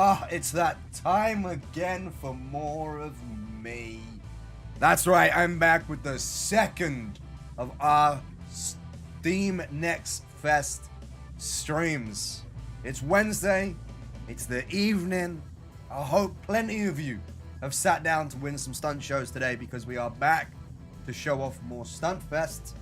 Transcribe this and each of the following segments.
It's that time again for more of me. That's right, I'm back with the second of our Steam Next Fest streams. It's Wednesday, it's the evening. I hope plenty of you have sat down to win some stunt shows today because we are back to show off more Stunt Fest.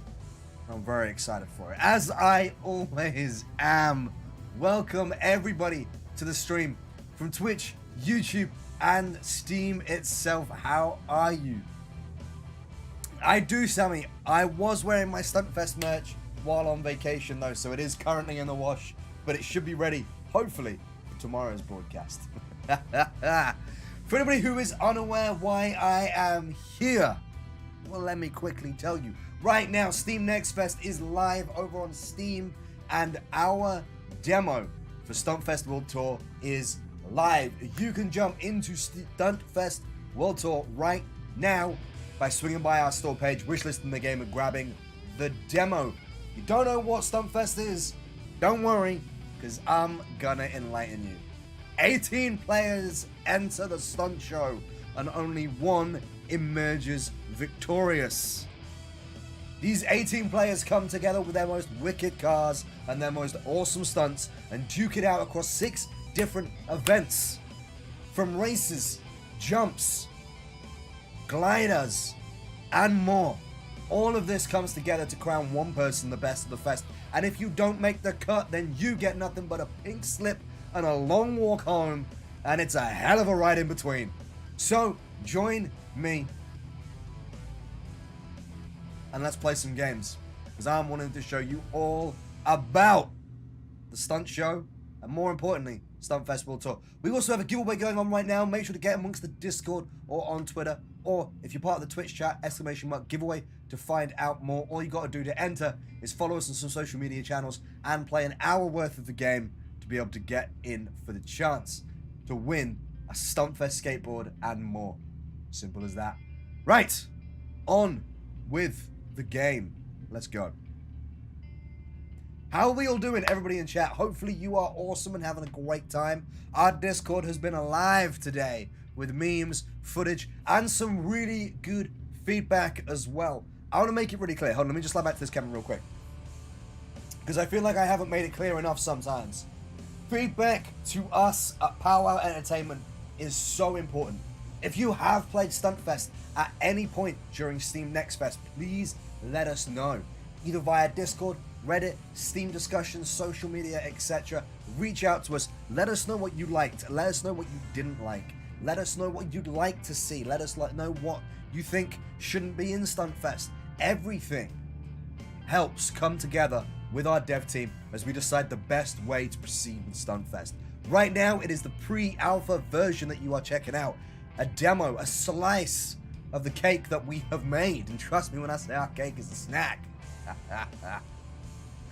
I'm very excited for it, as I always am. Welcome everybody to the stream from Twitch, YouTube, and Steam itself. How are you? Sammy. I was wearing my Stuntfest merch while on vacation though, so it is currently in the wash, but it should be ready, hopefully, for tomorrow's broadcast. For anybody who is unaware why I am here, well, let me quickly tell you. Right now, Steam Next Fest is live over on Steam, and our demo for Stuntfest World Tour is live. You can jump into Stuntfest World Tour right now by swinging by our store page, wishlisting the game, and grabbing the demo. You don't know what Stuntfest is? Don't worry, because I'm gonna enlighten you. 18 players enter the stunt show, and only one emerges victorious. These 18 players come together with their most wicked cars and their most awesome stunts and duke it out across 6 different events. From races, jumps, gliders, and more. All of this comes together to crown one person the best of the fest. And if you don't make the cut, then you get nothing but a pink slip and a long walk home. And it's a hell of a ride in between. So, join me. And let's play some games. Because I'm wanting to show you all about the stunt show. And more importantly, Stunt Festival Tour. We also have a giveaway going on right now. Make sure to get amongst the Discord or on Twitter. Or if you're part of the Twitch chat, !giveaway to find out more. All you got to do to enter is follow us on some social media channels and play an hour worth of the game to be able to get in for the chance to win a Stuntfest skateboard and more. Simple as that. Right, on with the game. Let's go. How are we all doing, everybody in chat? Hopefully you are awesome and having a great time. Our Discord has been alive today with memes, footage, and some really good feedback as well. I want to make it really clear. Hold on, let me just slide back to this camera real quick, because I feel like I haven't made it clear enough sometimes. Feedback to us at Powwow Entertainment is so important. If you have played Stuntfest at any point during Steam Next Fest, please let us know. Either via Discord, Reddit, Steam discussions, social media, etc. Reach out to us. Let us know what you liked. Let us know what you didn't like. Let us know what you'd like to see. Let us know what you think shouldn't be in Stuntfest. Everything helps come together with our dev team as we decide the best way to proceed with Stuntfest. Right now, it is the pre-alpha version that you are checking out. A demo, a slice of the cake that we have made. And trust me when I say our cake is a snack.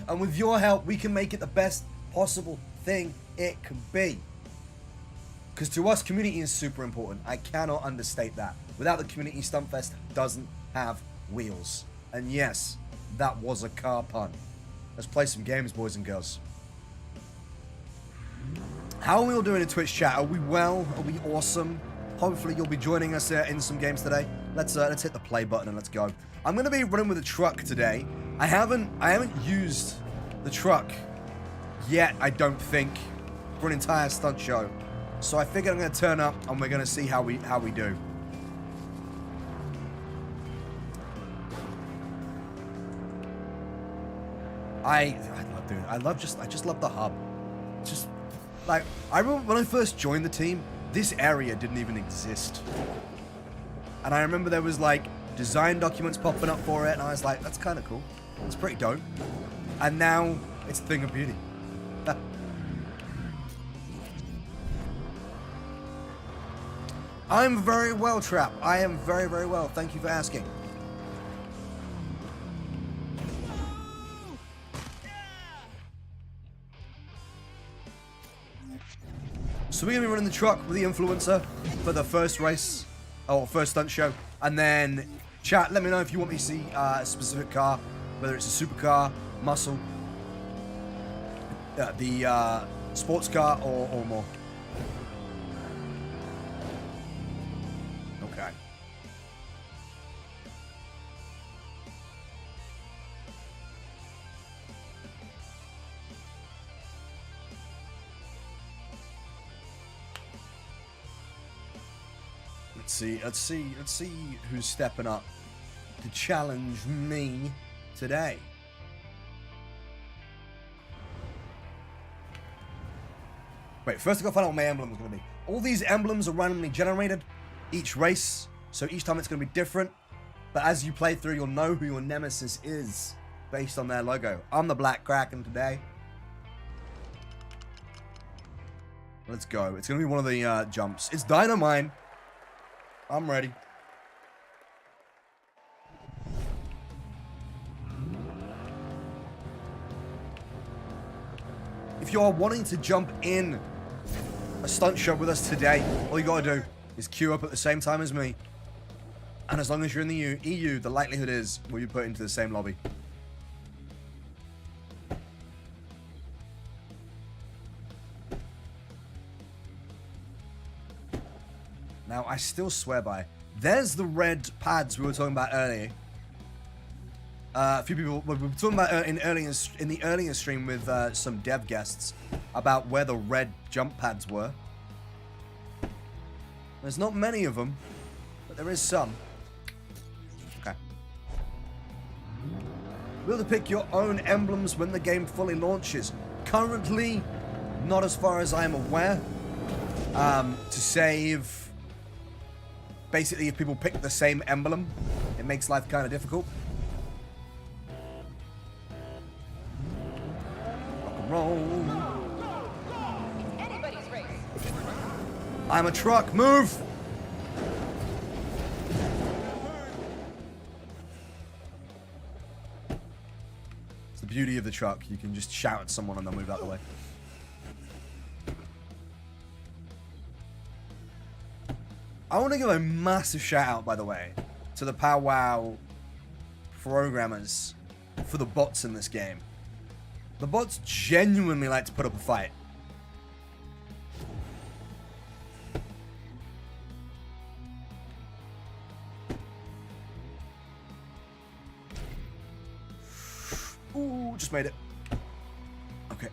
And with your help, we can make it the best possible thing it can be. Because to us, community is super important. I cannot understate that. Without the community, Stuntfest doesn't have wheels. And yes, that was a car pun. Let's play some games, boys and girls. How are we all doing in Twitch chat? Are we well? Are we awesome? Hopefully you'll be joining us in some games today. Let's hit the play button and let's go. I'm going to be running with a truck today. I haven't used the truck yet, I don't think, for an entire stunt show. So I figured I'm going to turn up and we're going to see how we do. I love doing it. I just love the hub. Just like, I remember when I first joined the team, this area didn't even exist. And I remember there was like design documents popping up for it, and I was like, that's kind of cool. It's pretty dope. And now it's a thing of beauty. I'm very well, Trap. I am very, very well. Thank you for asking. So we're going to be running the truck with the influencer for the first race, or first stunt show. And then, chat, let me know if you want me to see a specific car, whether it's a supercar, muscle, the sports car, or more. Let's see who's stepping up to challenge me today. Wait, first I gotta find out what my emblem is gonna be. All these emblems are randomly generated each race, so each time it's gonna be different. But as you play through, you'll know who your nemesis is based on their logo. I'm the Black Kraken today. Let's go. It's gonna be one of the jumps. It's Dynamite. I'm ready. If you are wanting to jump in a stunt show with us today, all you gotta do is queue up at the same time as me. And as long as you're in the EU, the likelihood is we'll be put into the same lobby. Now, I still swear by. There's the red pads we were talking about earlier. A few people we were talking about in the earlier stream with some dev guests about where the red jump pads were. There's not many of them, but there is some. Okay. Be able to pick your own emblems when the game fully launches. Currently, not as far as I am aware. To save. Basically, if people pick the same emblem, it makes life kind of difficult. Rock and roll. Anybody's race. I'm a truck. Move! It's the beauty of the truck. You can just shout at someone and they'll move out of the way. I want to give a massive shout out, by the way, to the powwow programmers for the bots in this game. The bots genuinely like to put up a fight. Ooh, just made it. Okay.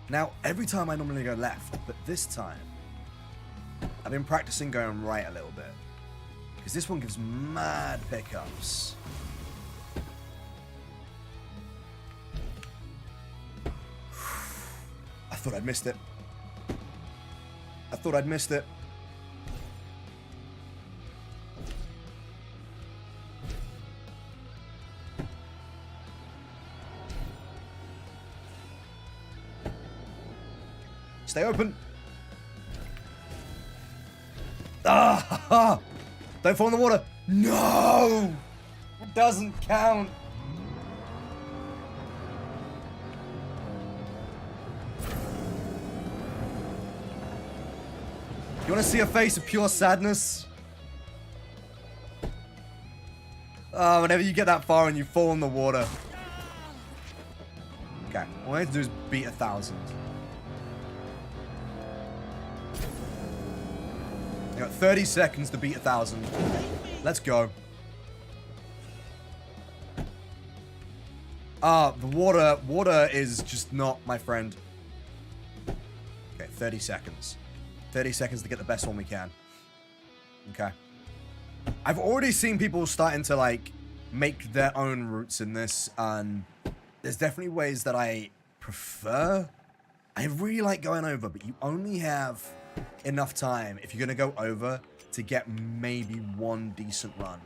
Now, every time I normally go left, but this time, I've been practicing going right a little bit. Because this one gives mad pickups. I thought I'd missed it. Stay open. Ah! Don't fall in the water. No! It doesn't count. You want to see a face of pure sadness? Whenever you get that far and you fall in the water. Okay, all I have to do is beat 1,000. You got 30 seconds to beat 1,000. Let's go. The water is just not my friend. Okay, 30 seconds. 30 seconds to get the best one we can. Okay. I've already seen people starting to, like, make their own routes in this, and there's definitely ways that I prefer. I really like going over, but you only have enough time if you're going to go over to get maybe one decent run.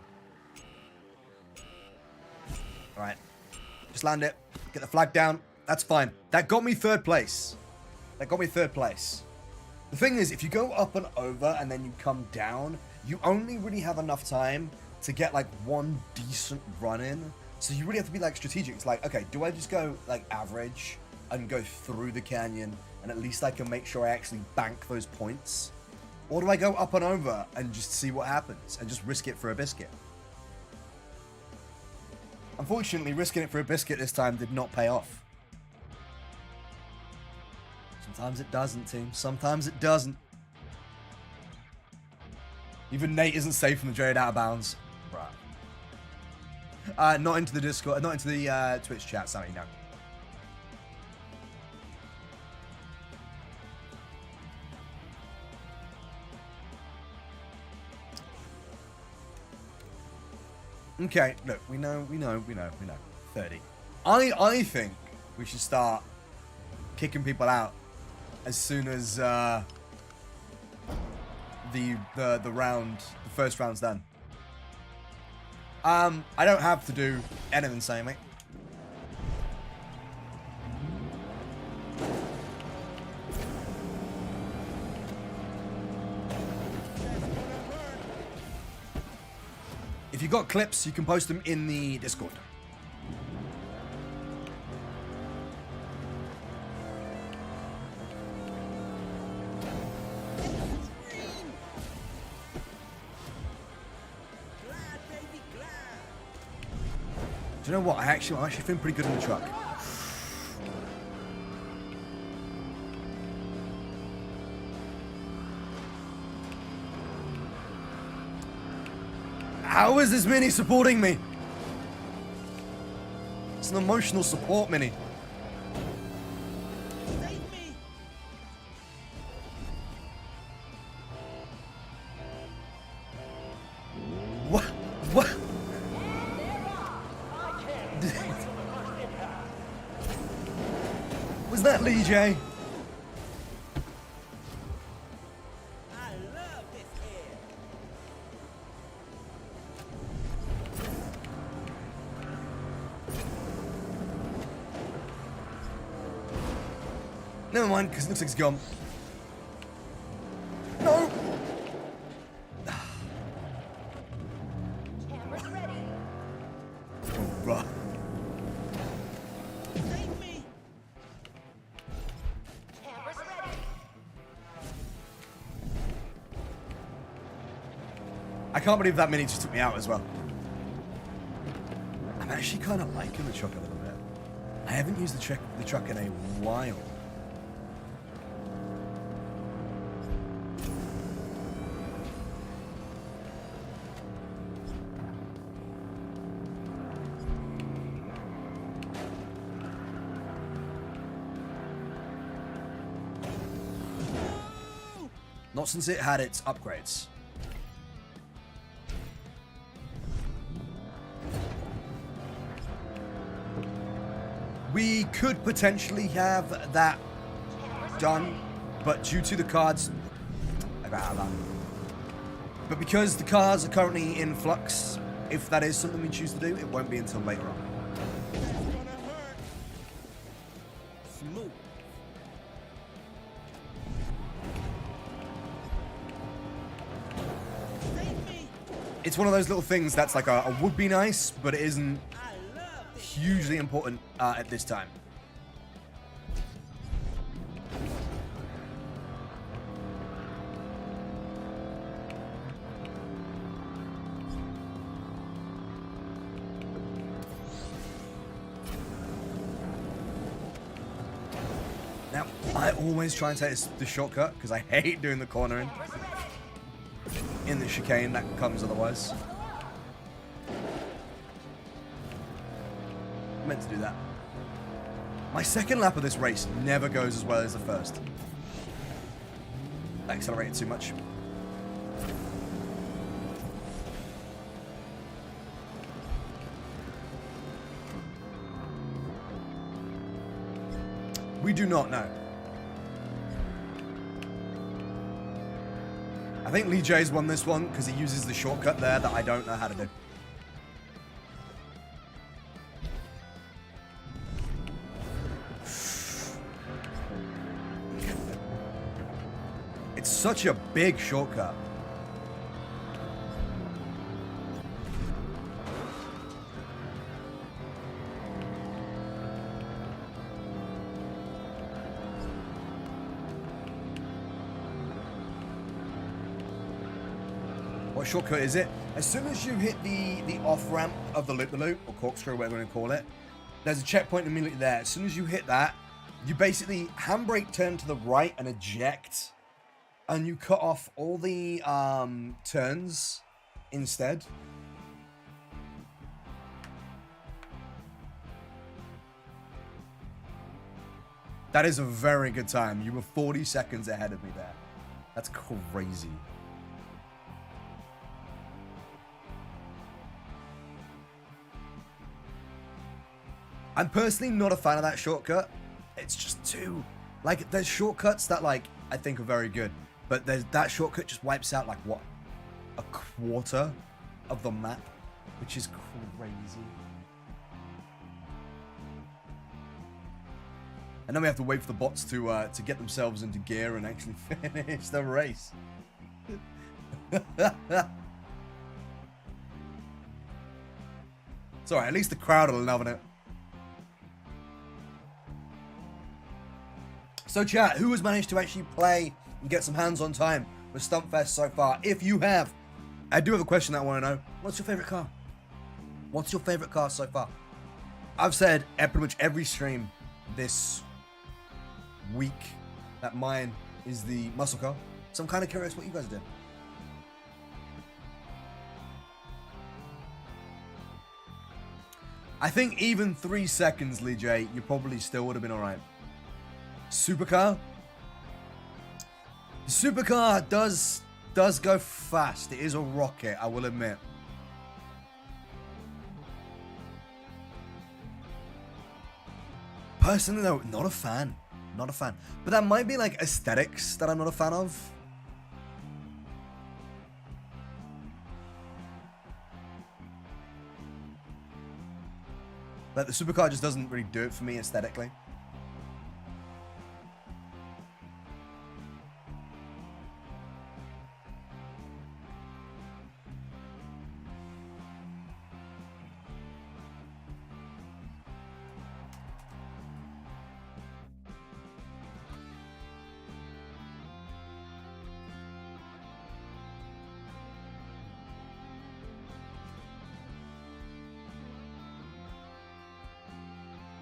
Alright. Just land it. Get the flag down. That's fine. That got me third place. The thing is, if you go up and over and then you come down, you only really have enough time to get, like, one decent run in. So you really have to be, like, strategic. It's like, okay, do I just go, like, average and go through the canyon and at least I can make sure I actually bank those points? Or do I go up and over and just see what happens and just risk it for a biscuit? Unfortunately, risking it for a biscuit this time did not pay off. Sometimes it doesn't, team. Sometimes it doesn't. Even Nate isn't safe from the Jade out of bounds. Right. Not into the Discord, not into the Twitch chat, Sammy, no. Okay, look, we know. 30. I think we should start kicking people out as soon as the first round's done. I don't have to do anything, say, mate. If you got clips, you can post them in the Discord. Do you know what? I'm actually feeling pretty good in the truck. How is this mini supporting me? It's an emotional support mini. Save me. What? What? Was that Lee J? I love this air. Never mind, because it looks like it's gone. No! Cameras ready. Oh, bruh. Save me. Cameras ready. I can't believe that mini just took me out as well. I'm actually kind of liking the truck a little bit. I haven't used the truck in a while. Not since it had its upgrades. We could potentially have that done, but due to the cards, I got out of that. But because the cars are currently in flux, if that is something we choose to do, it won't be until later on. That's gonna hurt. Smooth. Save me. It's one of those little things that's like a would be nice, but it isn't I love this. hugely important at this time. Now, I always try and take the shortcut because I hate doing the cornering in the chicane that comes otherwise. Meant to do that. My second lap of this race never goes as well as the first. I accelerated too much. We do not know. I think Lee J's won this one because he uses the shortcut there that I don't know how to do. It's such a big shortcut. What shortcut is it? As soon as you hit the off-ramp of the loop-the-loop, or corkscrew, whatever we're going to call it, there's a checkpoint immediately there. As soon as you hit that, you basically handbrake, turn to the right, and eject. And you cut off all the turns instead. That is a very good time. You were 40 seconds ahead of me there. That's crazy. I'm personally not a fan of that shortcut. It's just too, like, there's shortcuts that, like, I think are very good, but that shortcut just wipes out, like, what, a quarter of the map, which is crazy. And then we have to wait for the bots to get themselves into gear and actually finish the race. It's alright, at least the crowd are loving it. So chat, who has managed to actually play and get some hands-on time with Stumpfest so far? If you have, I do have a question that I want to know. What's your favorite car? What's your favorite car so far? I've said at pretty much every stream this week that mine is the muscle car. So I'm kind of curious what you guys did. I think even 3 seconds, Lee J, you probably still would have been alright. Supercar? The supercar does go fast. It is a rocket, I will admit. Personally, though, not a fan. Not a fan. But that might be like aesthetics that I'm not a fan of. Like, the supercar just doesn't really do it for me aesthetically.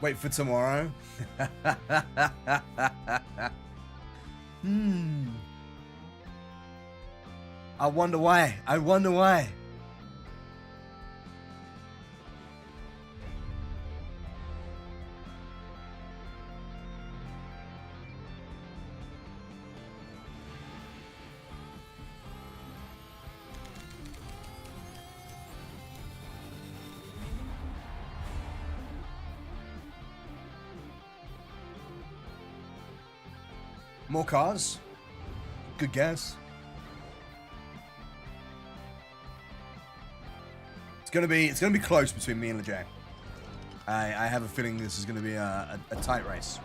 Wait for tomorrow. I wonder why. I wonder why. More cars? Good guess. It's gonna be close between me and LeJay. I have a feeling this is gonna be a tight race.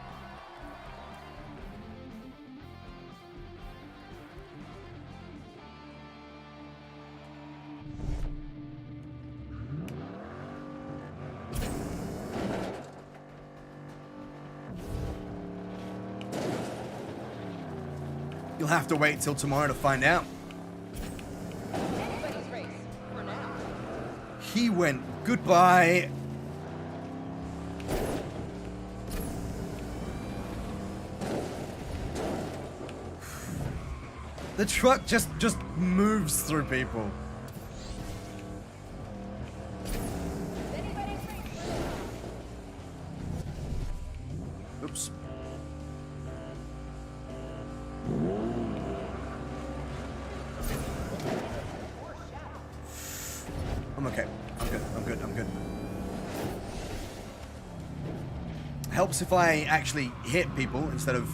You'll have to wait till tomorrow to find out. Anybody's race, for now. He went goodbye. The truck just moves through people. Anybody's race. Oops. I'm okay. I'm good. I'm good. I'm good. Helps if I actually hit people instead of...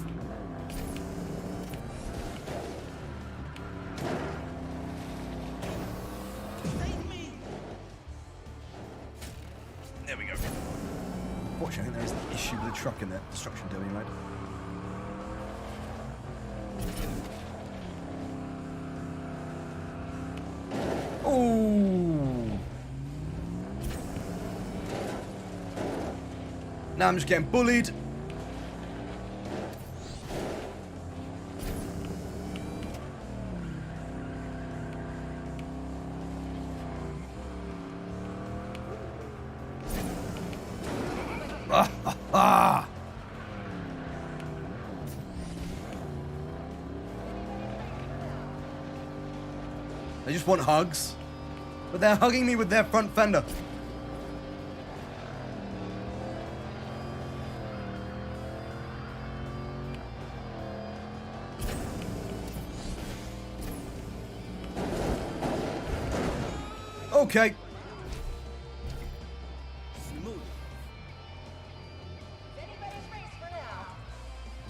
Save me! There we go. Fortunately, there's an issue with the truck in the destruction derby mode. Oh! Now I'm just getting bullied. Ah, ah, ah. They just want hugs, but they're hugging me with their front fender. Okay. Smooth.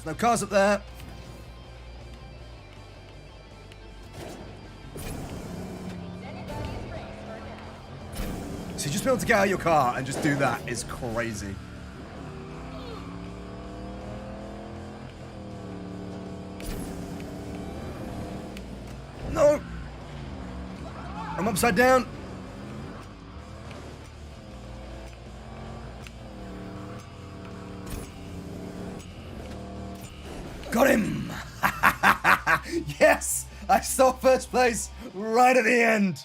No cars up there. So just be able to get out of your car and just do that is crazy. No! I'm upside down. Got him! Yes! I saw first place right at the end.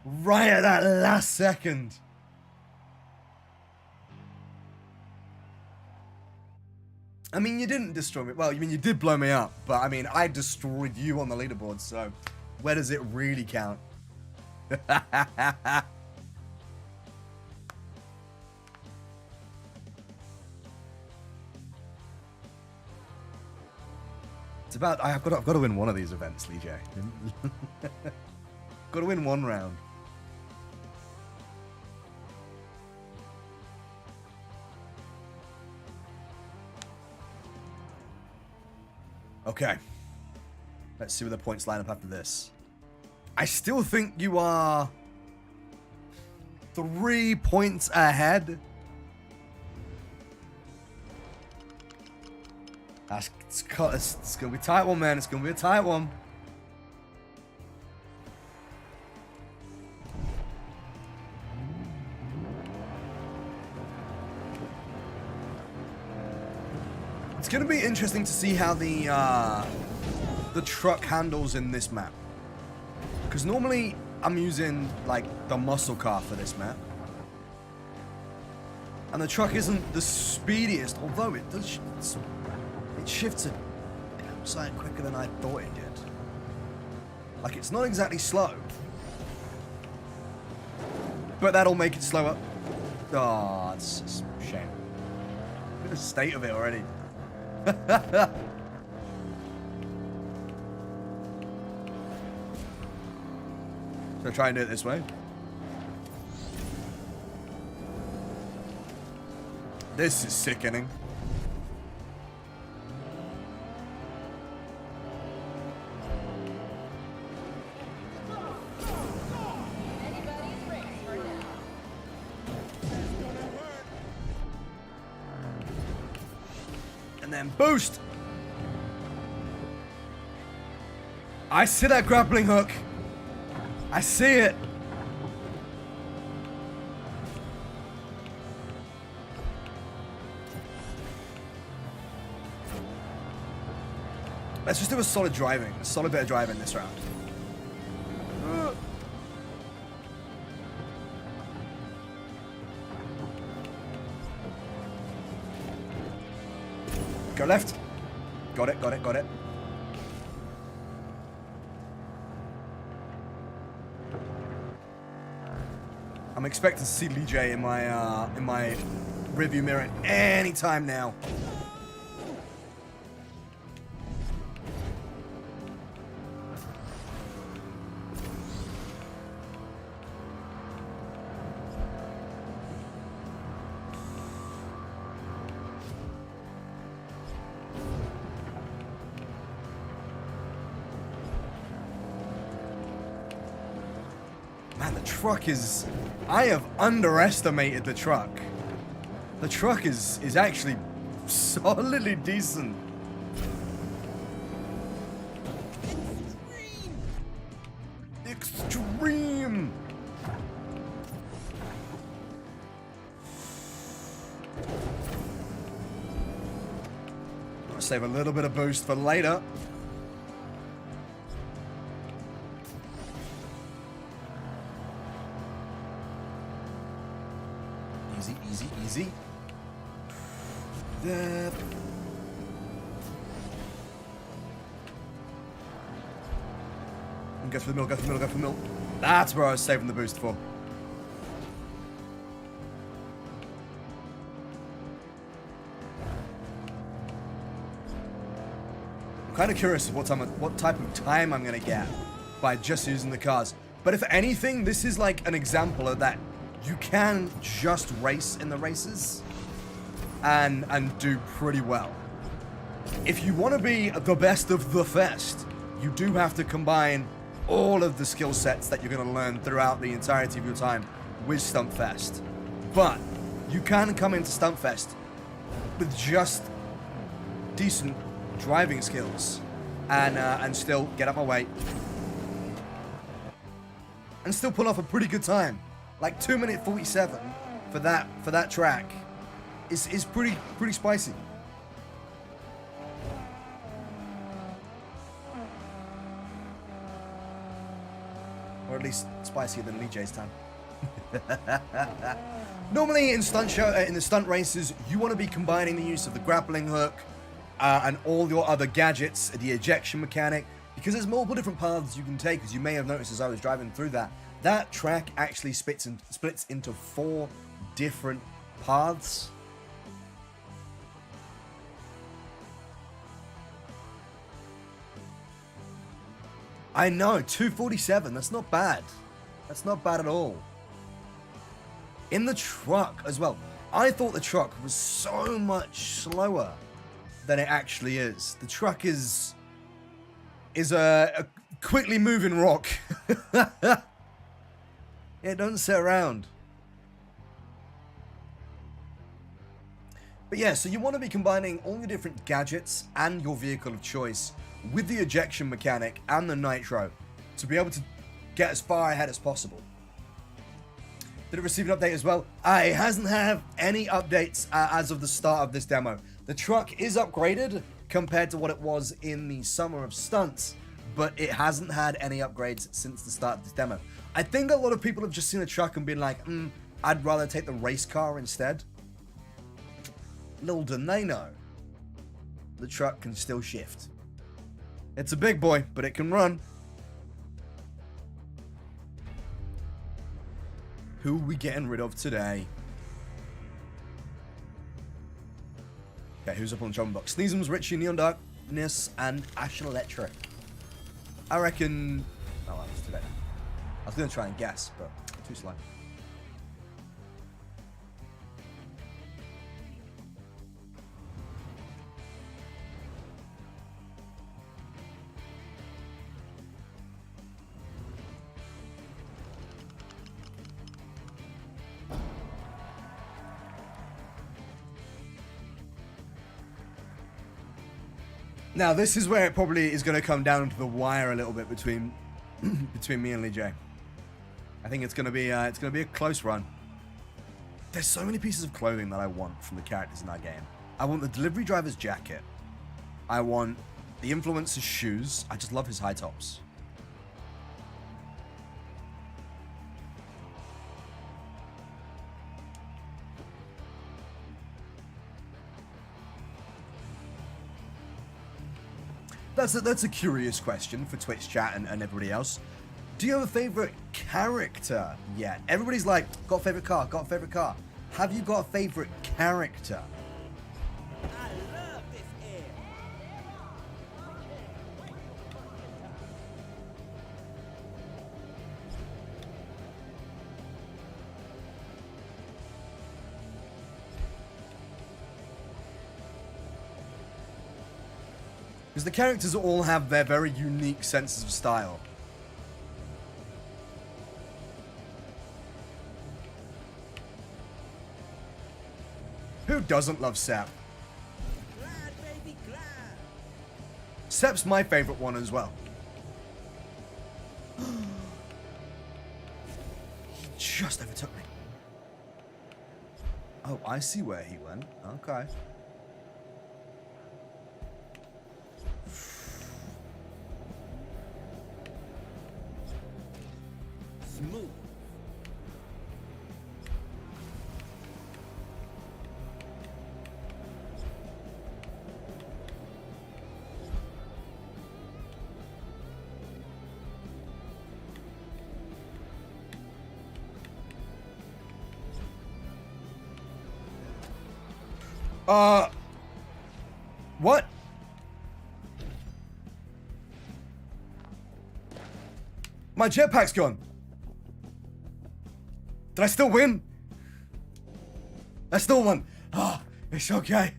Right at that last second. I mean, you didn't destroy me. Well, I mean, you did blow me up, but I mean, I destroyed you on the leaderboard, so where does it really count? It's about, I've got to win one of these events, Lee J. Got to win one round. Okay. Let's see where the points line up after this. I still think you are 3 points ahead. It's going to be a tight one, man. It's going to be a tight one. It's going to be interesting to see how the truck handles in this map. Because normally I'm using like the muscle car for this map. And the truck isn't the speediest, although it does it shifts a damn sight quicker than I thought it did. Like, it's not exactly slow. But that'll make it slower. Oh, it's just a shame. Look at the state of it already. So try and do it this way. This is sickening. And then boost. I see that grappling hook. I see it. Let's just do a solid bit of driving this round. Go left. Got it, got it, got it. I'm expecting to see Lee J in my rearview mirror anytime now. Man, the truck is... I have underestimated the truck. The truck is actually solidly decent. Extreme! I'll save a little bit of boost for later. Easy, easy, easy. There. And go for the middle, go for the middle, go for the middle. That's where I was saving the boost for. I'm kind of curious what type of time I'm going to get by just using the cars. But if anything, this is like an example of that. You can just race in the races and do pretty well. If you want to be the best of the fest, you do have to combine all of the skill sets that you're going to learn throughout the entirety of your time with Stuntfest. But you can come into Stuntfest with just decent driving skills and still get up my way and still pull off a pretty good time. Like 2:47 for that track is pretty spicy. Or at least spicier than Lee J's time. Normally in the stunt races, you want to be combining the use of the grappling hook and all your other gadgets, the ejection mechanic, because there's multiple different paths you can take. As you may have noticed as I was driving through that track actually splits into 4 different paths. I know, 2:47, that's not bad. That's not bad at all. In the truck as well. I thought the truck was so much slower than it actually is. The truck is a quickly moving rock. It doesn't sit around. But yeah, so you want to be combining all your different gadgets and your vehicle of choice with the ejection mechanic and the nitro to be able to get as far ahead as possible. Did it receive an update as well? It hasn't had any updates as of the start of this demo. The truck is upgraded compared to what it was in the Summer of Stunts, but it hasn't had any upgrades since the start of this demo. I think a lot of people have just seen a truck and been like, I'd rather take the race car instead. Little do they know, the truck can still shift. It's a big boy, but it can run. Who are we getting rid of today? Okay, who's up on the chopping block? Sneezums, Richie, Neon Darkness, and Ash Electric. I reckon... Oh, well, that's too late. I was going to try and guess, but too slow. Now, this is where it probably is going to come down to the wire a little bit between me and Lee J. I think it's going to be a close run. There's so many pieces of clothing that I want from the characters in that game. I want the delivery driver's jacket. I want the influencer's shoes. I just love his high tops. That's a curious question for Twitch chat and everybody else. Do you have a favorite character yet? Everybody's like, got a favorite car, got a favorite car. Have you got a favorite character? I love this air. Because the characters all have their very unique senses of style. Who doesn't love Sep? Glide, baby, glide. Sep's my favorite one as well. He just overtook me. Oh, I see where he went. Okay. Smooth. What? My jetpack's gone. Did I still win? I still won. Ah, it's okay.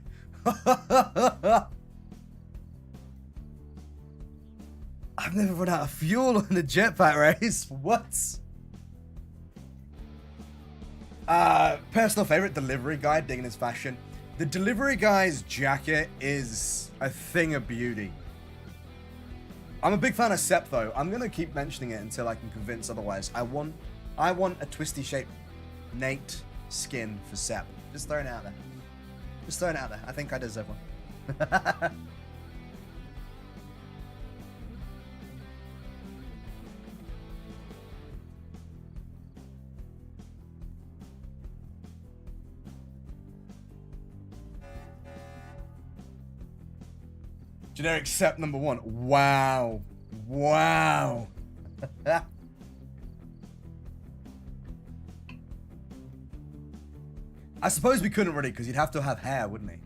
I've never run out of fuel on the jetpack race. What? Personal favorite, delivery guy, digging his fashion. The delivery guy's jacket is a thing of beauty. I'm a big fan of Sep though. I'm gonna keep mentioning it until I can convince otherwise. I want a twisty shaped Nate skin for Sep. Just throwing it out there. Just throwing it out there. I think I deserve one. Generic Sep number 1. Wow. Wow. I suppose we couldn't really, because you'd have to have hair, wouldn't he?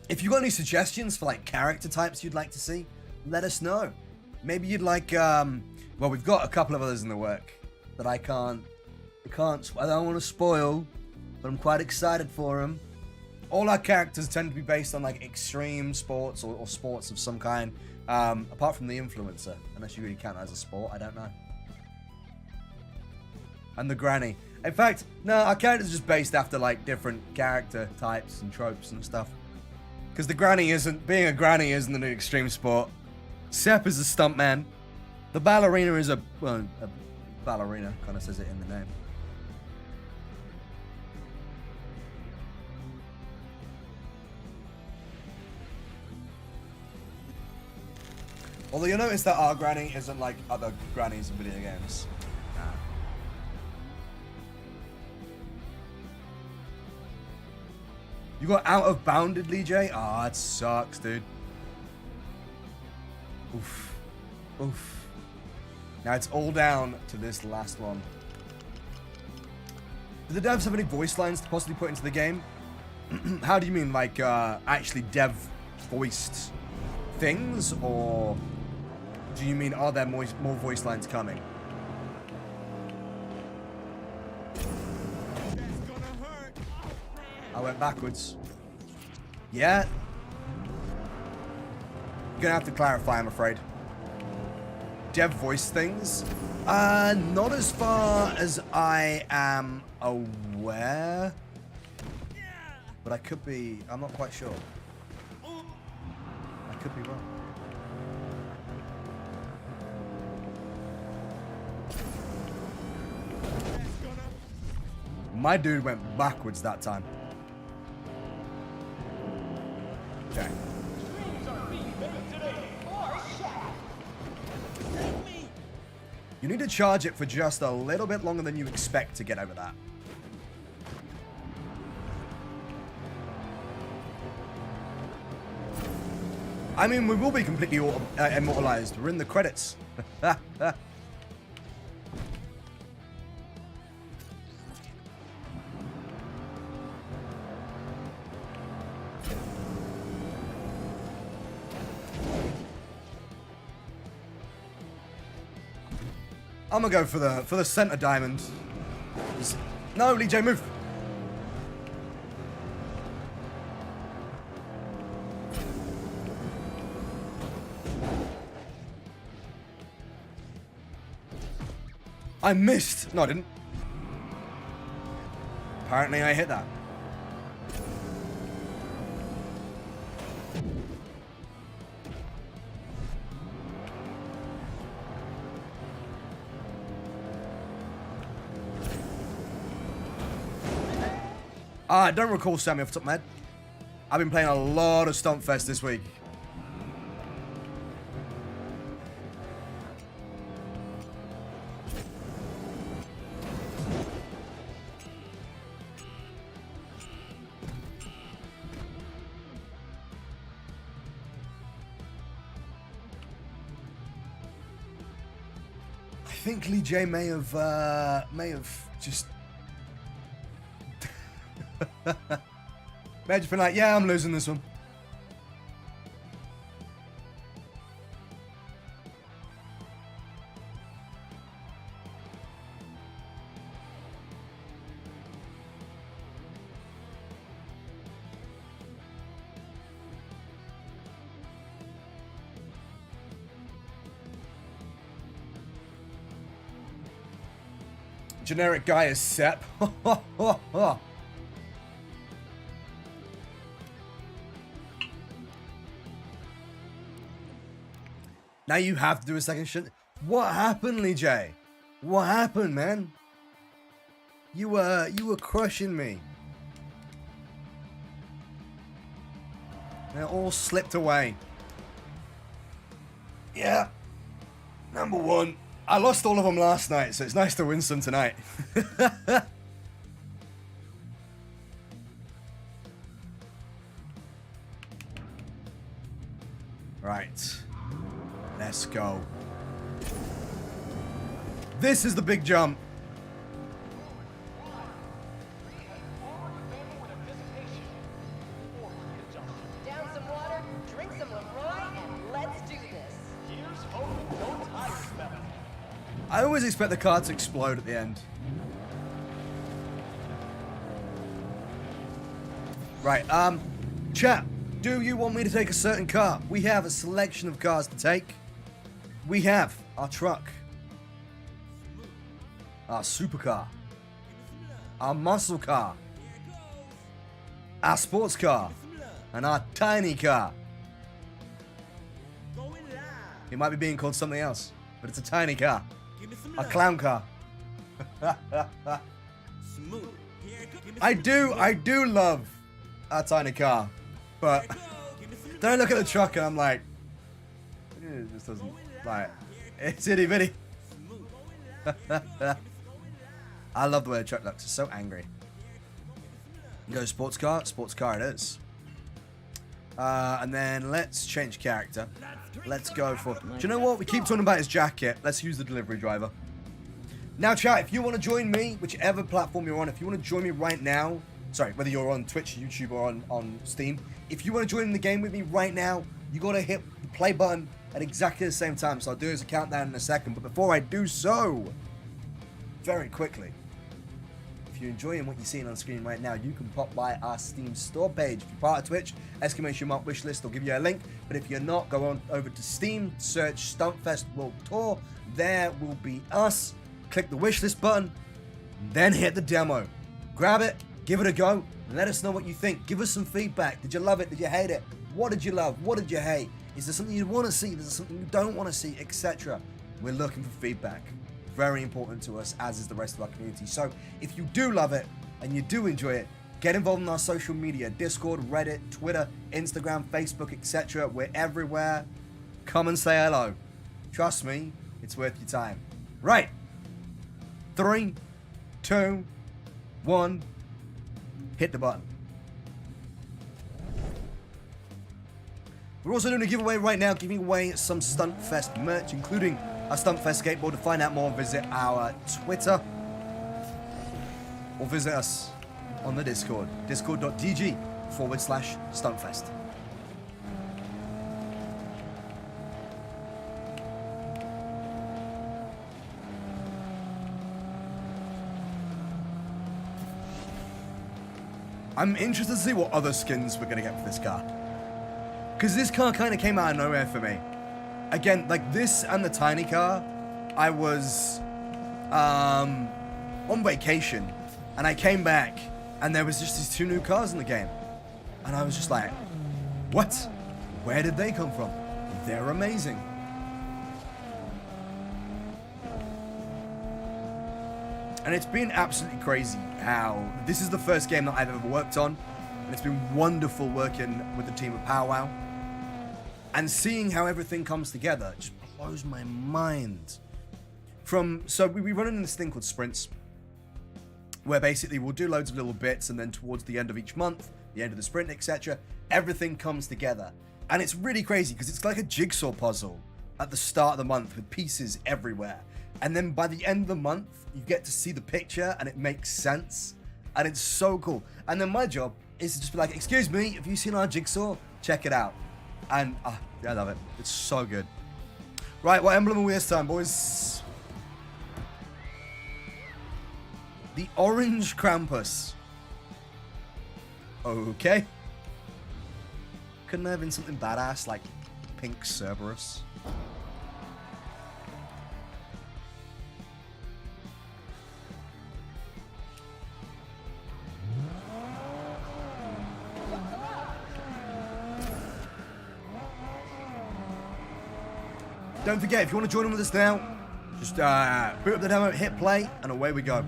If you got any suggestions for like character types you'd like to see, let us know. Maybe you'd like, well, we've got a couple of others in the work that I don't want to spoil, but I'm quite excited for them. All our characters tend to be based on like extreme sports or sports of some kind, apart from the influencer, unless you really count that as a sport, I don't know. And the granny. In fact, no, our characters are just based after like different character types and tropes and stuff. Because being a granny isn't an extreme sport. Sep is a stuntman. The ballerina is a ballerina, kind of says it in the name. Although you'll notice that our granny isn't like other grannies in video games. You got out of bounded, Lee J? Ah, it sucks, dude. Oof. Oof. Now it's all down to this last one. Do the devs have any voice lines to possibly put into the game? How do you mean, like, actually dev-voiced things? Or do you mean, are there more voice lines coming? I went backwards. Yeah. You're gonna have to clarify, I'm afraid. Dev voice things? Not as far as I am aware. But I could be, I'm not quite sure. I could be wrong. My dude went backwards that time. Okay. You need to charge it for just a little bit longer than you expect to get over that. I mean, we will be completely immortalized. We're in the credits. I'm gonna go for the center diamond. No, Lee J, move. I missed. No, I didn't. Apparently, I hit that. I don't recall Sammy off the top of my head. I've been playing a lot of Stumpfest this week. I think Lee J may have just may have just been like, yeah, I'm losing this one. generic guy is Sep. Now you have to do a second shit. What happened, Lee J? What happened, man? You were crushing me. They all slipped away. Yeah. Number one. I lost all of them last night, so it's nice to win some tonight. Right. Let's go. This is the big jump. Down some water, drink some LaCroix, and let's do this. I always expect the car to explode at the end. Right, chat, do you want me to take a certain car? We have a selection of cars to take. We have our truck, our supercar, our muscle car, our sports car, and our tiny car. Going live. It might be being called something else, but it's a tiny car. Give me some A love. clown car. Smooth. Here it go. Give me I do love a tiny car, but go. Give me some then I look at the truck and I'm like, it just doesn't, like, it's itty bitty. I love the way the truck looks, it's so angry. Go sports car it is. And then let's change character. Let's go for, do you know what? We keep talking about his jacket. Let's use the delivery driver. Now, chat, if you want to join me, whichever platform you're on, if you want to join me right now, sorry, whether you're on Twitch, YouTube, or on Steam, if you want to join the game with me right now, you got to hit the play button at exactly the same time. So I'll do as a countdown in a second. But before I do so, very quickly, if you're enjoying what you're seeing on screen right now, you can pop by our Steam store page. If you're part of Twitch, ! Wishlist will give you a link. But if you're not, go on over to Steam, search Stuntfest World Tour. There will be us. Click the wishlist button, then hit the demo. Grab it, give it a go, and let us know what you think. Give us some feedback. Did you love it? Did you hate it? What did you love? What did you hate? Is there something you want to see? Is there something you don't want to see, etc.? We're looking for feedback. Very important to us, as is the rest of our community. So if you do love it and you do enjoy it, get involved in our social media: Discord, Reddit, Twitter, Instagram, Facebook, etc. We're everywhere. Come and say hello. Trust me, it's worth your time. Right. 3, 2, 1. Hit the button. We're also doing a giveaway right now, giving away some Stuntfest merch, including a Stuntfest skateboard. To find out more, visit our Twitter or visit us on the Discord, discord.gg/Stuntfest. I'm interested to see what other skins we're gonna get for this car, because this car kind of came out of nowhere for me. Again, like this and the tiny car, I was on vacation and I came back and there was just these 2 new cars in the game, and I was just like, what? Where did they come from? They're amazing. And it's been absolutely crazy how this is the first game that I've ever worked on, and it's been wonderful working with the team at Powwow and seeing how everything comes together. It just blows my mind. So we run in this thing called sprints, where basically we'll do loads of little bits, and then towards the end of each month, the end of the sprint, etc., everything comes together. And it's really crazy because it's like a jigsaw puzzle at the start of the month with pieces everywhere. And then by the end of the month, you get to see the picture and it makes sense. And it's so cool. And then my job is to just be like, excuse me, have you seen our jigsaw? Check it out. And I love it. It's so good. Right, what emblem are we this time, boys? The orange Krampus. Okay. Couldn't there have been something badass like pink Cerberus? Don't forget, if you want to join in with us now, just boot up the demo, hit play, and away we go.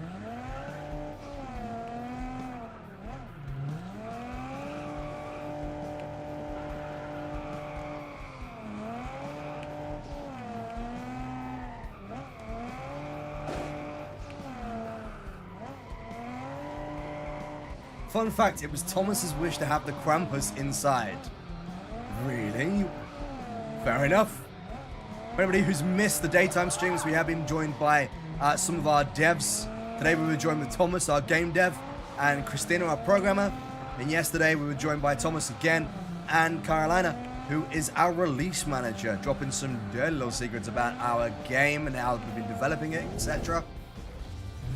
Fun fact, it was Thomas's wish to have the Krampus inside. Really? Fair enough. For anybody who's missed the daytime streams, we have been joined by some of our devs. Today we were joined with Thomas, our game dev, and Christina, our programmer. And yesterday we were joined by Thomas again and Carolina, who is our release manager, dropping some dirty little secrets about our game and how we've been developing it, etc.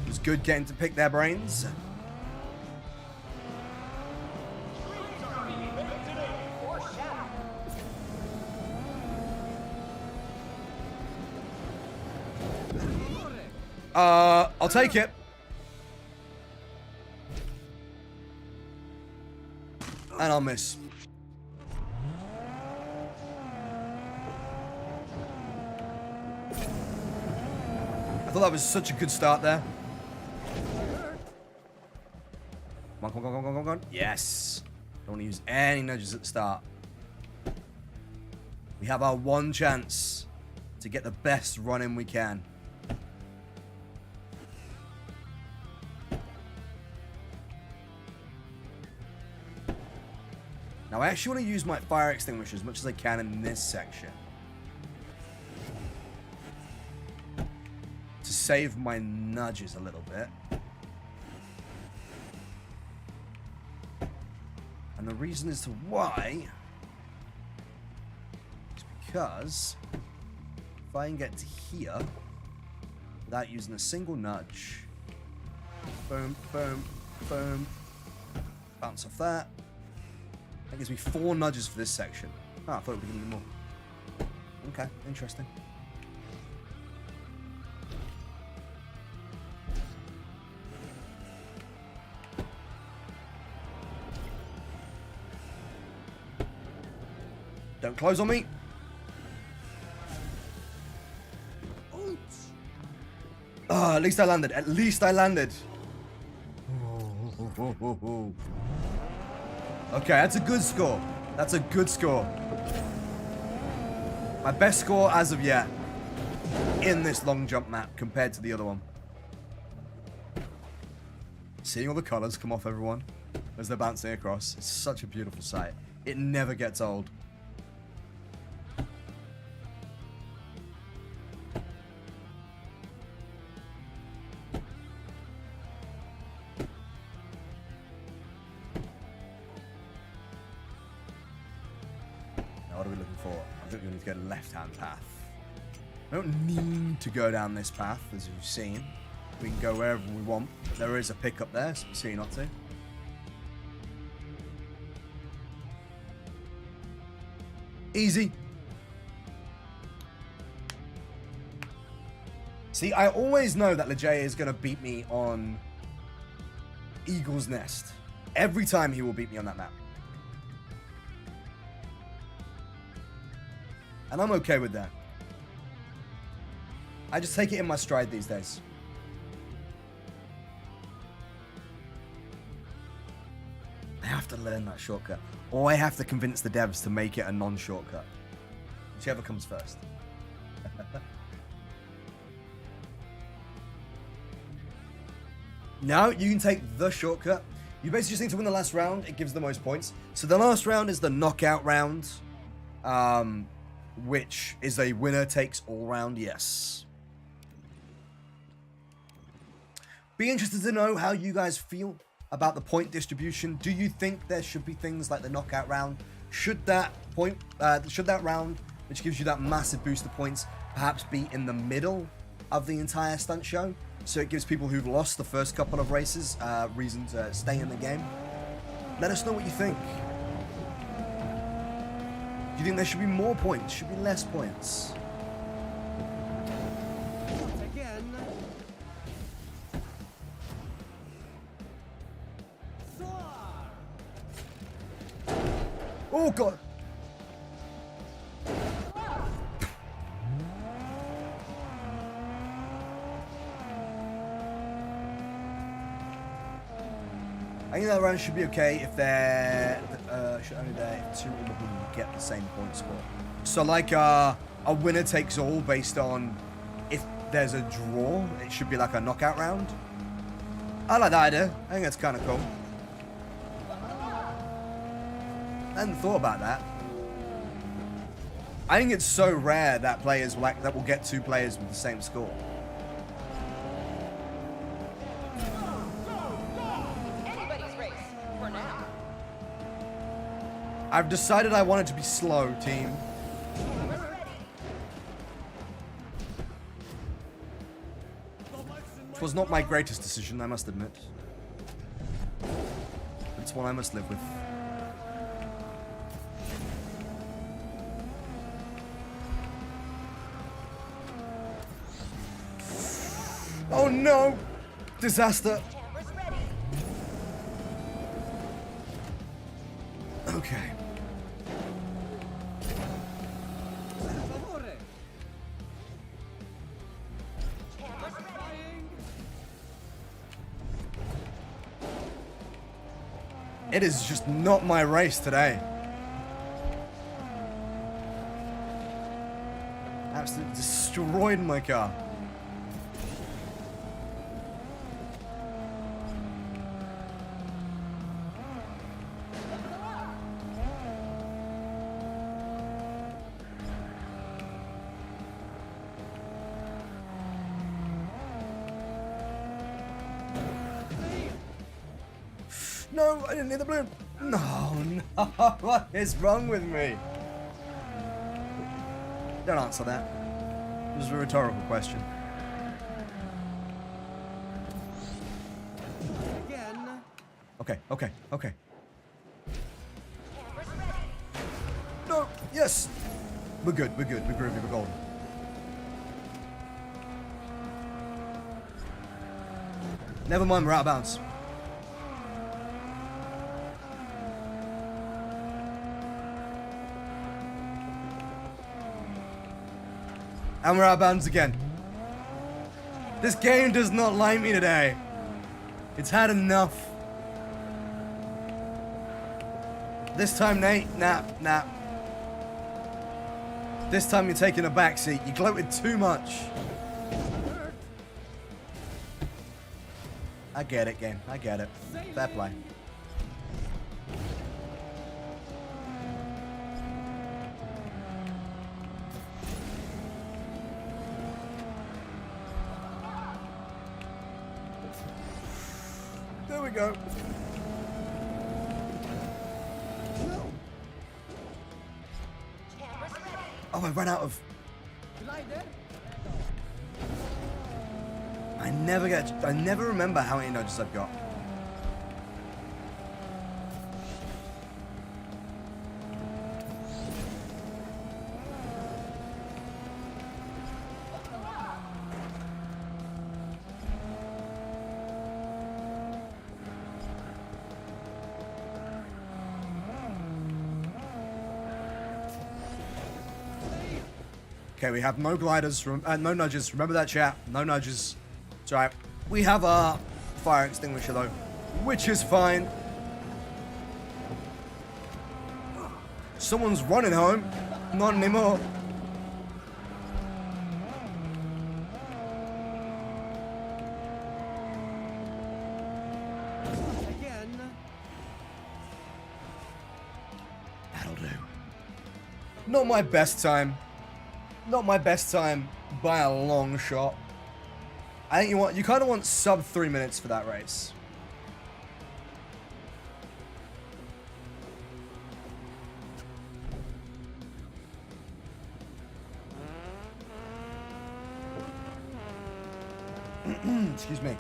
It was good getting to pick their brains. I'll take it. And I'll miss. I thought that was such a good start there. Come on, come on, come on, come on, come on. Yes. Don't want to use any nudges at the start. We have our one chance to get the best run in we can. Now, I actually want to use my fire extinguisher as much as I can in this section to save my nudges a little bit. And the reason as to why is because if I can get to here without using a single nudge, boom, boom, boom, bounce off that. That gives me 4 nudges for this section. Oh, I thought it would give me more. Okay, interesting. Don't close on me. At least I landed. At least I landed. Okay, that's a good score. That's a good score. My best score as of yet in this long jump map compared to the other one. Seeing all the colors come off everyone as they're bouncing across. It's such a beautiful sight. It never gets old. What are we looking for? I think we need to go left-hand path. I don't need to go down this path, as you've seen. We can go wherever we want. There is a pickup there, so see not to. Easy. See, I always know that Lejay is going to beat me on Eagle's Nest. Every time he will beat me on that map. And I'm okay with that. I just take it in my stride these days. I have to learn that shortcut. Or I have to convince the devs to make it a non-shortcut. Whichever comes first. No, you can take the shortcut. You basically just need to win the last round. It gives the most points. So the last round is the knockout round. Which is a winner takes all round, yes. Be interested to know how you guys feel about the point distribution. Do you think there should be things like the knockout round? Should that round, which gives you that massive boost of points, perhaps be in the middle of the entire stunt show? So it gives people who've lost the first couple of races reason to stay in the game. Let us know what you think. Do you think there should be more points? Should be less points? Again. Oh god! I think that round should be okay if they're should only there if two of them get the same point score. So like a winner takes all based on if there's a draw, it should be like a knockout round. I like that idea. I think that's kind of cool. I hadn't thought about that. I think it's so rare that players will get two players with the same score. Anybody's race, for now. I've decided I want it to be slow, team. Cameras ready. It was not my greatest decision, I must admit. It's one I must live with. Oh no! Disaster! Cameras ready. Okay. Cameras ready. It is just not my race today. Absolutely destroyed my car. No, I didn't hit the balloon. No, no. What is wrong with me? Don't answer that. It was a rhetorical question. Again. Okay, okay, okay. Cameras ready. No, yes. We're good, we're good. We're groovy, we're golden. Never mind, we're out of bounds. And we're out of bounds again. This game does not like me today. It's had enough. This time, Nate, nah. This time you're taking a back seat. You gloated too much. I get it, game. I get it. Fair play. There we go. Cameras ready. Oh, I ran out of... I never remember how many nudges I've got. Okay, we have no gliders, no nudges. Remember that, chat. No nudges. It's alright. We have our fire extinguisher though, which is fine. Someone's running home. Not anymore. Again. That'll do. Not my best time. Not my best time by a long shot. I think you kind of want sub 3 minutes for that race. Excuse me.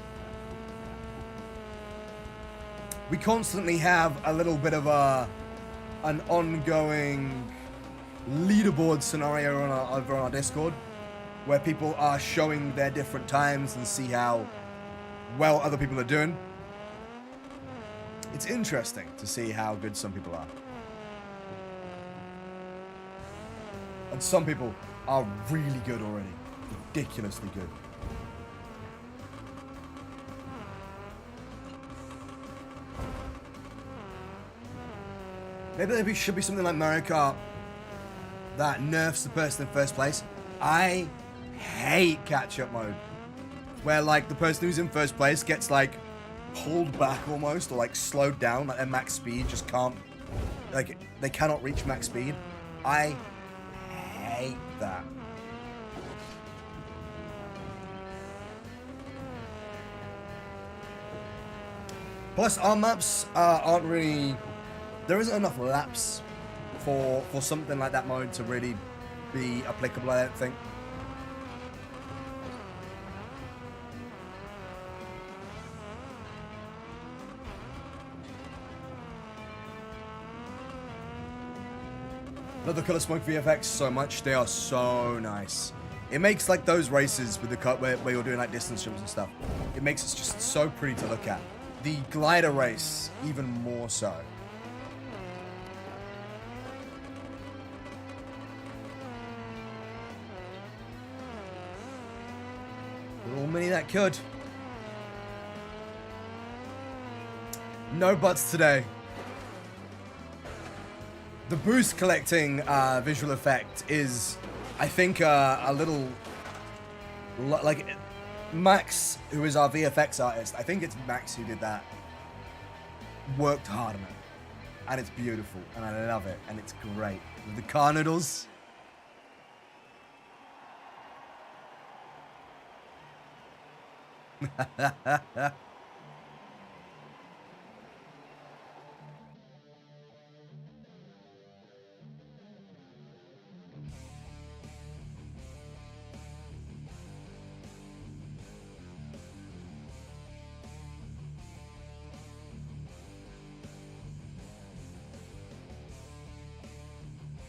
We constantly have a little bit of an ongoing leaderboard scenario over on our Discord, where people are showing their different times and see how well other people are doing. It's interesting to see how good some people are. And some people are really good already. Ridiculously good. Maybe there should be something like Mario Kart that nerfs the person in first place. I hate catch-up mode, where like the person who's in first place gets like pulled back almost, or like slowed down, like their max speed just can't, like they cannot reach max speed. I hate that. Plus, our maps aren't really. There isn't enough laps for something like that mode to really be applicable, I don't think. Love the Color Smoke VFX so much. They are so nice. It makes like those races with the cut where you're doing like distance jumps and stuff. It makes it just so pretty to look at. The glider race, even more so. Little mini that could. No butts today. The boost collecting visual effect is, I think, a little like Max, who is our VFX artist. I think it's Max who did that. Worked hard on it, and it's beautiful, and I love it, and it's great. With the car noodles.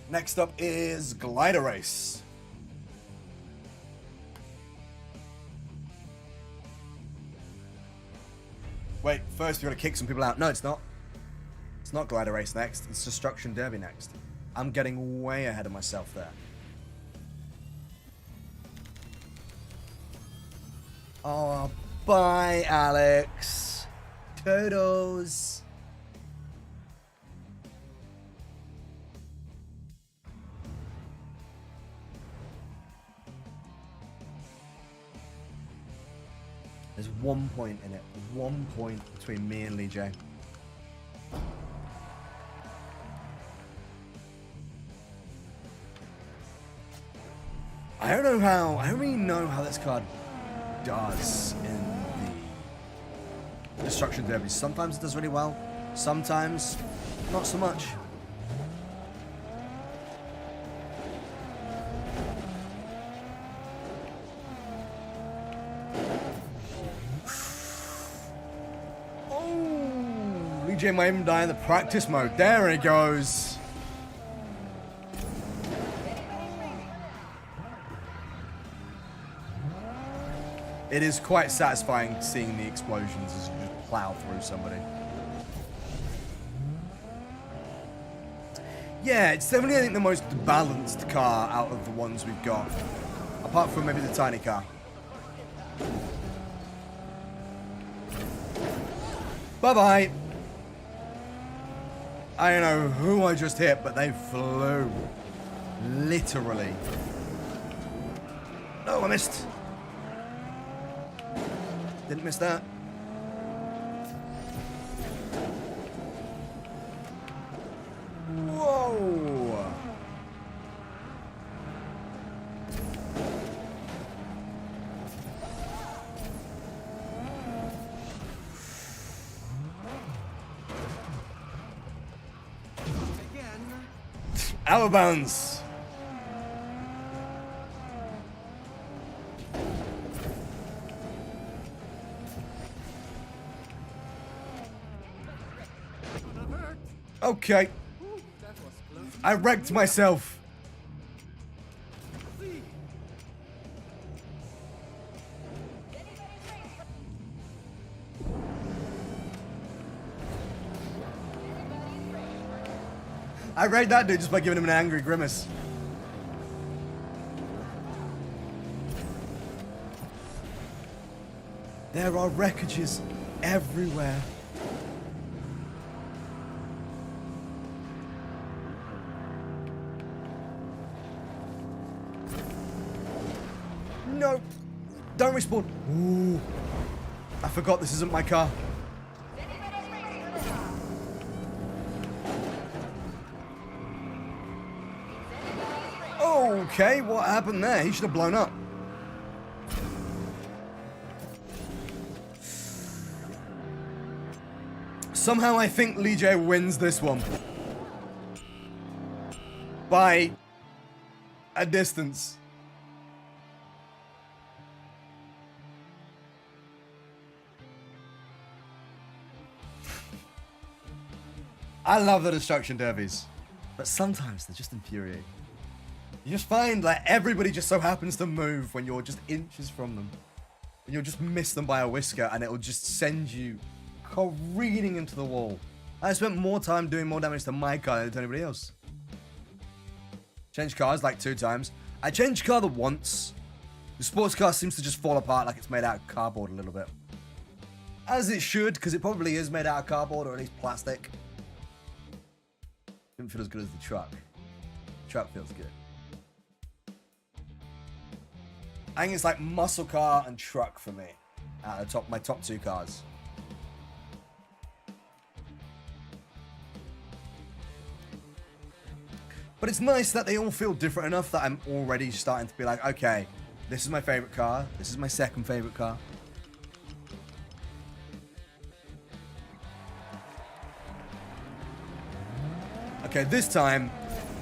Next up is Glider Race. Wait, first we gotta kick some people out. No, it's not. It's not Glider Race next. It's Destruction Derby next. I'm getting way ahead of myself there. Oh, bye, Alex. Toodles. There's 1 point in it. 1 point between me and Lee J. I don't really know how this card does in the Destruction Derby. Sometimes it does really well. Sometimes not so much. J might even die in the practice mode. There he goes. It is quite satisfying seeing the explosions as you just plow through somebody. Yeah, it's definitely, I think, the most balanced car out of the ones we've got. Apart from maybe the tiny car. Bye-bye. I don't know who I just hit, but they flew. Literally. Oh, I missed. Didn't miss that. Whoa. Out of bounds. Okay. I wrecked myself. I raid that dude just by giving him an angry grimace. There are wreckages everywhere. No. Don't respawn. Ooh. I forgot this isn't my car. Okay, what happened there? He should have blown up. Somehow I think Lee J wins this one. By a distance. I love the destruction derbies, but sometimes they're just infuriating. You just find like everybody just so happens to move when you're just inches from them. And you'll just miss them by a whisker and it'll just send you careening into the wall. I spent more time doing more damage to my car than to anybody else. Changed cars like 2 times. I changed car the once. The sports car seems to just fall apart like it's made out of cardboard a little bit. As it should, because it probably is made out of cardboard or at least plastic. Didn't feel as good as the truck. The truck feels good. I think it's like muscle car and truck for me. Out of the my top 2 cars. But it's nice that they all feel different enough that I'm already starting to be like, okay, this is my favorite car. This is my second favorite car. Okay, this time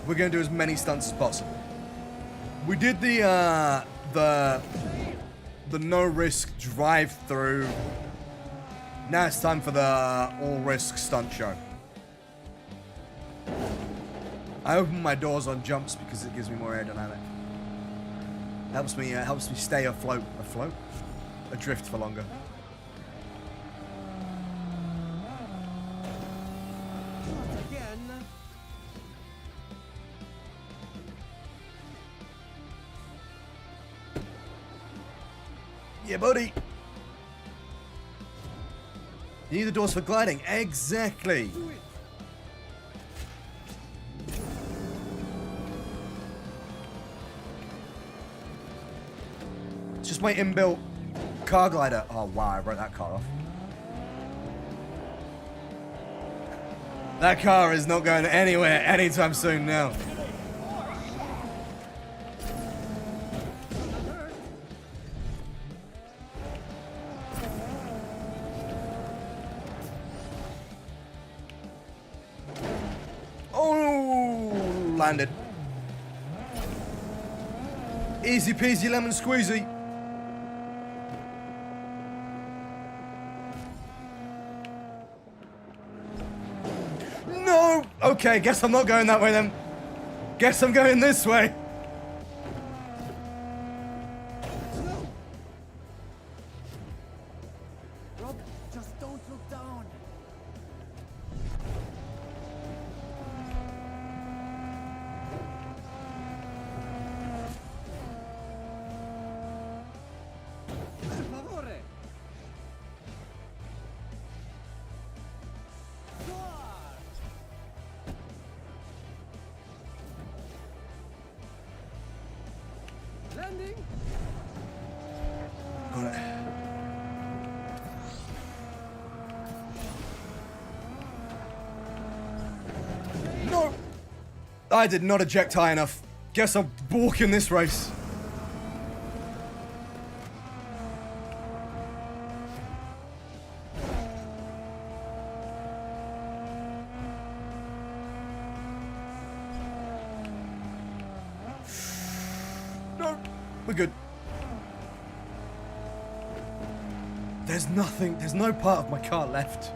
we're going to do as many stunts as possible. We did the no risk drive through. Now it's time for the all risk stunt show. I open my doors on jumps because it gives me more aerodynamic. Helps me stay afloat, adrift for longer. Yeah, buddy. You need the doors for gliding. Exactly. It's just my inbuilt car glider. Oh, wow. I wrote that car off. That car is not going anywhere anytime soon now. Landed. Easy peasy lemon squeezy. No! Okay, guess I'm not going that way then. Guess I'm going this way. Rob, just don't look down. Landing. Got it. No! I did not eject high enough. Guess I'm walking this race. No, we're good. There's no part of my car left.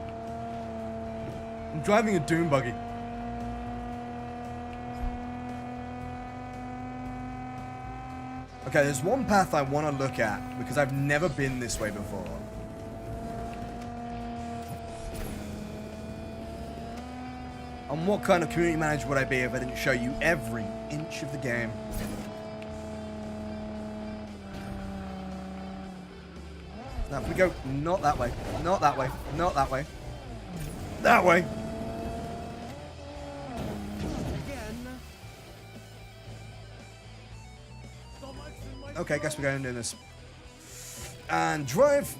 I'm driving a dune buggy. Okay, there's one path I want to look at because I've never been this way before. And what kind of community manager would I be if I didn't show you every inch of the game? Now if we go not that way, not that way, not that way, that way. Okay, guess we're going to do this. And drive.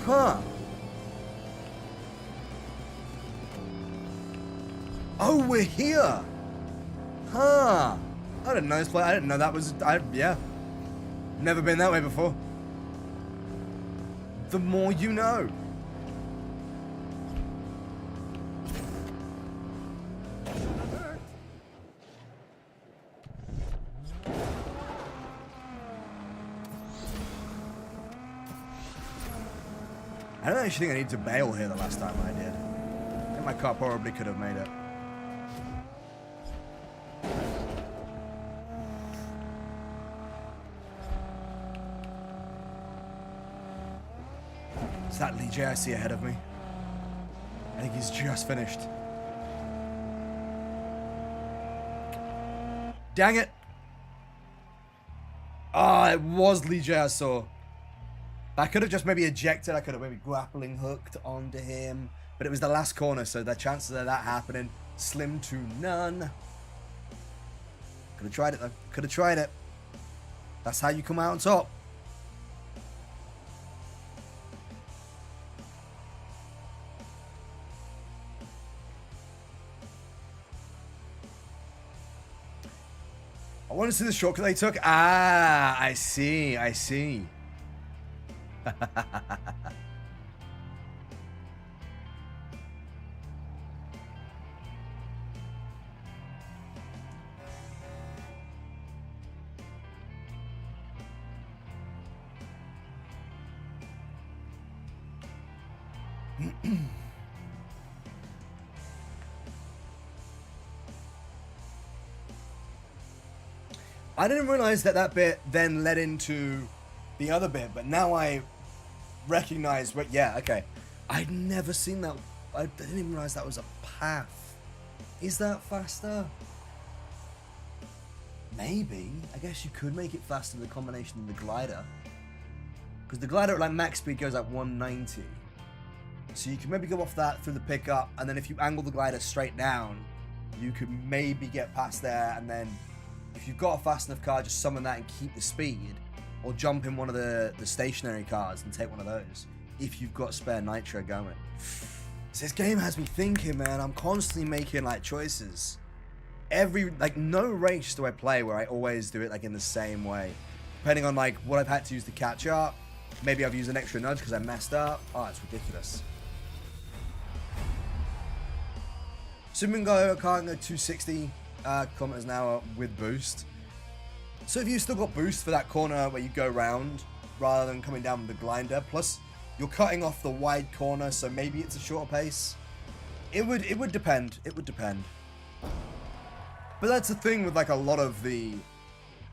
Huh. Oh, we're here. Huh. I didn't know this place. I didn't know that was... yeah. Never been that way before. The more you know. I don't actually think I need to bail here the last time I did. I think my car probably could have made it. Is that Lee J I see ahead of me? I think he's just finished. Dang it! Oh, it was Lee J I saw. I could have just maybe ejected. I could have maybe grappling hooked onto him. But it was the last corner, so the chances of that happening, slim to none. Could have tried it, though. Could have tried it. That's how you come out on top. I want to see the shortcut they took. Ah, I see. I see. I didn't realize that that bit then led into the other bit, but now I recognize what. Yeah, okay. I'd never seen that. I didn't even realize that was a path. Is that faster? Maybe. I guess you could make it faster with the combination of the glider, because the glider at like max speed goes at 190. So you can maybe go off that through the pickup, and then if you angle the glider straight down, you could maybe get past there, and then if you've got a fast enough car, just summon that and keep the speed, or jump in one of the stationary cars and take one of those, if you've got spare nitro going. So this game has me thinking, man. I'm constantly making like choices. No race do I play where I always do it like in the same way. Depending on like what I've had to use to catch up. Maybe I've used an extra nudge because I messed up. Oh, it's ridiculous. Assuming a car can go 260 kilometers an hour with boost. So if you've still got boost for that corner where you go round rather than coming down with the glider, plus you're cutting off the wide corner, so maybe it's a shorter pace. It would depend. It would depend. But that's the thing with like a lot of the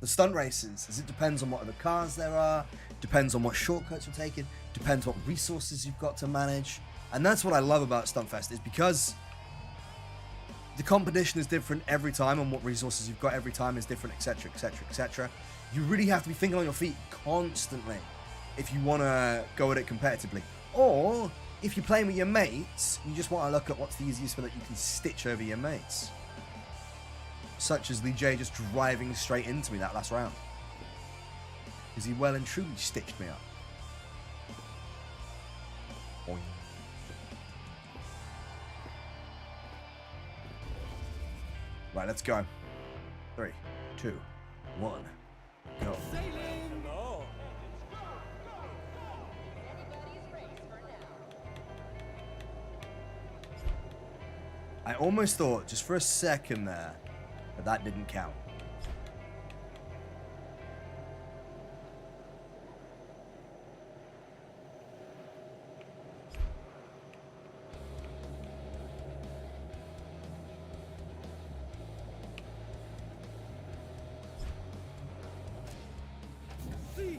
stunt races, is it depends on what other cars there are, depends on what shortcuts you're taking, depends what resources you've got to manage. And that's what I love about Stuntfest, is because the competition is different every time, and what resources you've got every time is different, etc, etc, etc. You really have to be thinking on your feet constantly if you want to go at it competitively. Or if you're playing with your mates, you just want to look at what's the easiest way that you can stitch over your mates. Such as Lee J just driving straight into me that last round. Because he well and truly stitched me up. Boing. Right, let's go. 3, 2, 1, go. Sailing! I almost thought, just for a second there, that didn't count. See!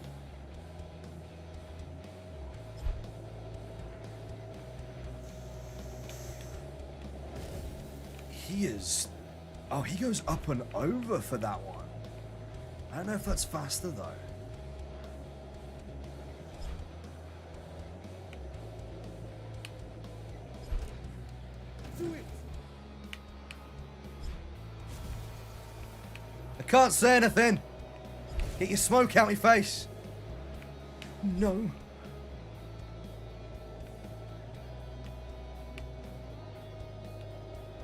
He is... Oh, he goes up and over for that one. I don't know if that's faster, though. Do it! I can't say anything. Get your smoke out my face. No.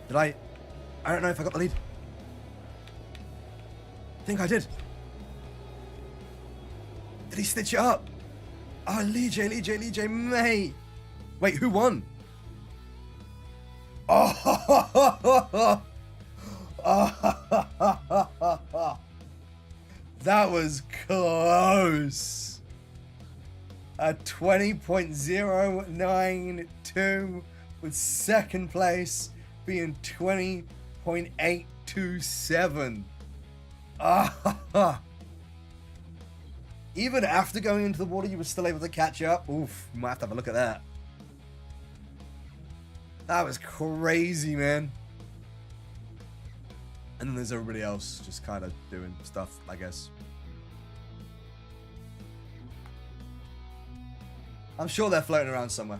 Did I don't know if I got the lead. I think I did. Did he stitch it up? Oh, Lee J, mate. Wait, who won? Oh, that was close. A 20.092 with second place being 20.827. Even after going into the water, you were still able to catch up. Oof, you might have to have a look at that. That was crazy, man. And then there's everybody else just kind of doing stuff, I guess. I'm sure they're floating around somewhere.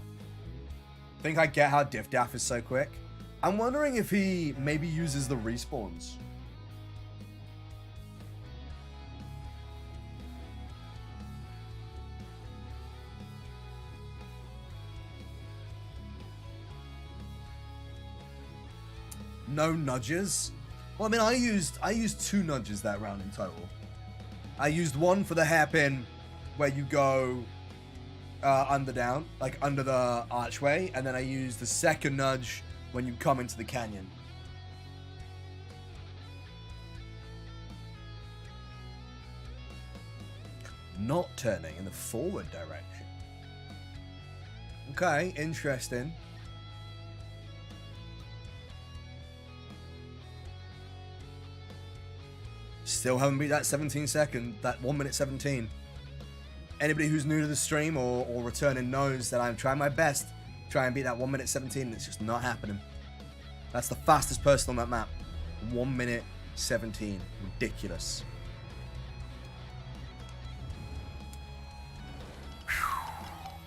I think I get how Diff Daff is so quick. I'm wondering if he maybe uses the respawns. No nudges? Well, I mean, I used 2 nudges that round in total. I used one for the hairpin, where you go under down, like under the archway, and then I used the second nudge when you come into the canyon. Not turning in the forward direction. Okay, interesting. Still haven't beat that 17 second, that 1 minute 17. Anybody who's new to the stream or returning knows that I'm trying my best to try and beat that 1 minute 17, and it's just not happening. That's the fastest person on that map. 1 minute 17. Ridiculous.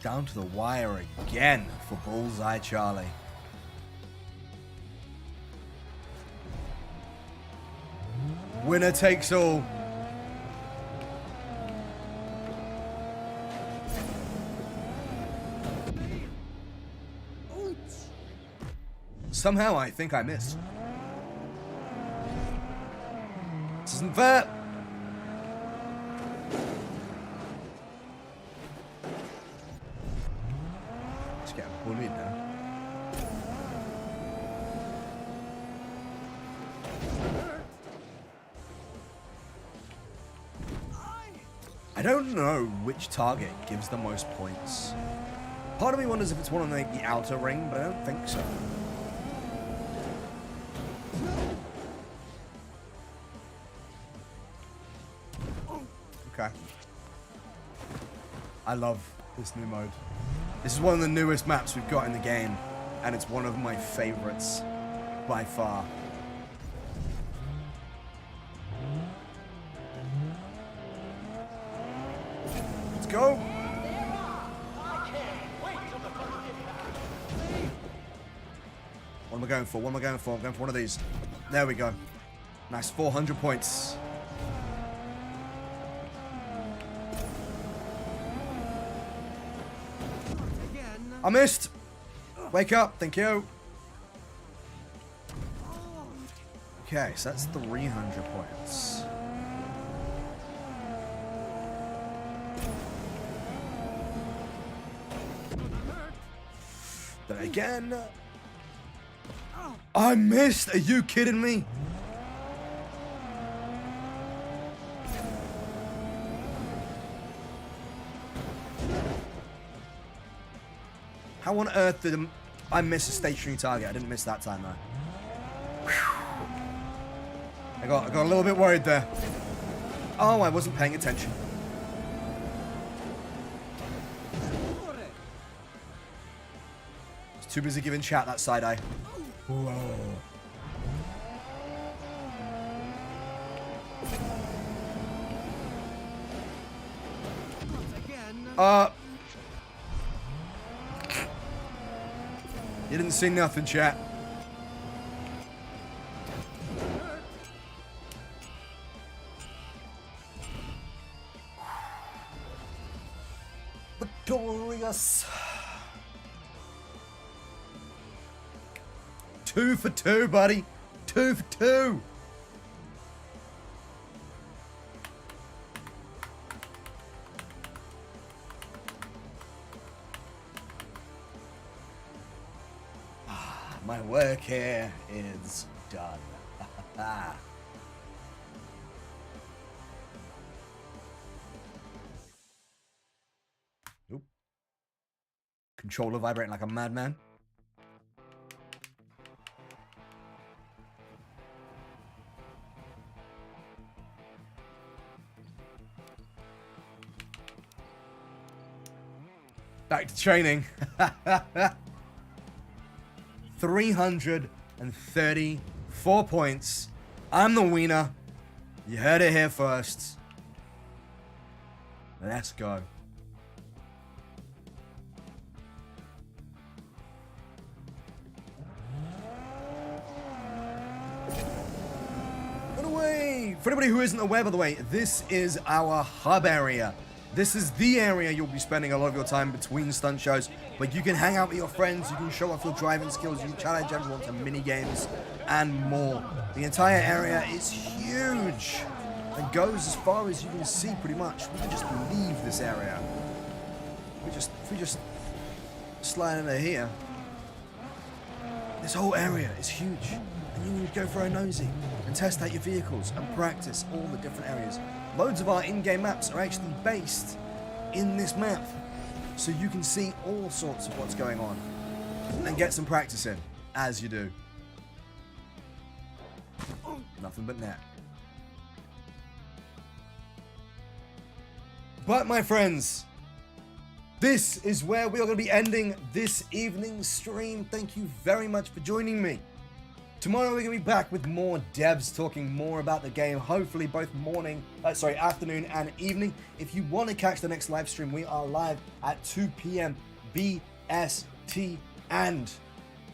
Down to the wire again for Bullseye Charlie. Winner takes all. Somehow I think I missed. This isn't fair. Just getting bullied now. I don't know which target gives the most points. Part of me wonders if it's one on the outer ring, but I don't think so. Okay. I love this new mode. This is one of the newest maps we've got in the game, and it's one of my favorites by far. Go. What am I going for? What am I going for? I'm going for one of these. There we go. Nice, 400 points. I missed. Wake up. Thank you. Okay, so that's 300 points. Then again. I missed. Are you kidding me? How on earth did I miss a stationary target? I didn't miss that time though. I got a little bit worried there. Oh, I wasn't paying attention. Too busy giving chat that side eye. Whoa. You didn't see nothing, chat. 2 for 2, buddy. 2 for 2. My work here is done. Oop. Controller vibrating like a madman. Back to training. 334 points. I'm the wiener. You heard it here first. Let's go. Run away! For anybody who isn't aware, by the way, this is our hub area. This is the area you'll be spending a lot of your time between stunt shows, but you can hang out with your friends, you can show off your driving skills, you can challenge everyone to mini games and more. The entire area is huge and goes as far as you can see pretty much. We can just leave this area. If we just slide under here, this whole area is huge. And you need to go for a nosy and test out your vehicles and practice all the different areas. Loads of our in-game maps are actually based in this map, so you can see all sorts of what's going on and get some practice in as you do. Nothing but net. But my friends, this is where we are going to be ending this evening's stream. Thank you very much for joining me. Tomorrow we're going to be back with more devs talking more about the game, hopefully both afternoon and evening. If you want to catch the next live stream, we are live at 2 p.m. BST and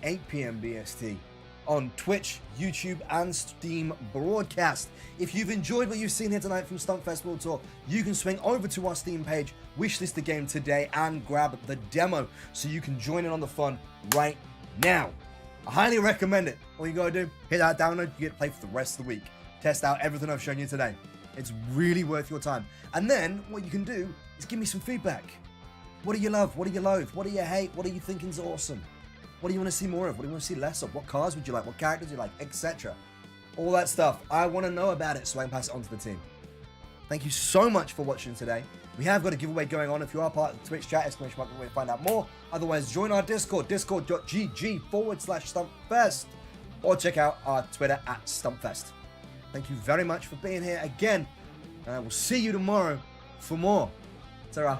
8 p.m. BST on Twitch, YouTube, and Steam broadcast. If you've enjoyed what you've seen here tonight from Stunt Festival Tour, you can swing over to our Steam page, wishlist the game today, and grab the demo so you can join in on the fun right now. I highly recommend it. All you gotta do, hit that download, you get to play for the rest of the week. Test out everything I've shown you today. It's really worth your time. And then, what you can do is give me some feedback. What do you love? What do you loathe? What do you hate? What do you think is awesome? What do you want to see more of? What do you want to see less of? What cars would you like? What characters do you like? Etc. All that stuff. I want to know about it so I can pass it on to the team. Thank you so much for watching today. We have got a giveaway going on. If you are part of the Twitch chat, exclamation mark giveaway to find out more. Otherwise, join our Discord, discord.gg/StumpFest, or check out our Twitter at StumpFest. Thank you very much for being here again, and I will see you tomorrow for more. Ta-ra.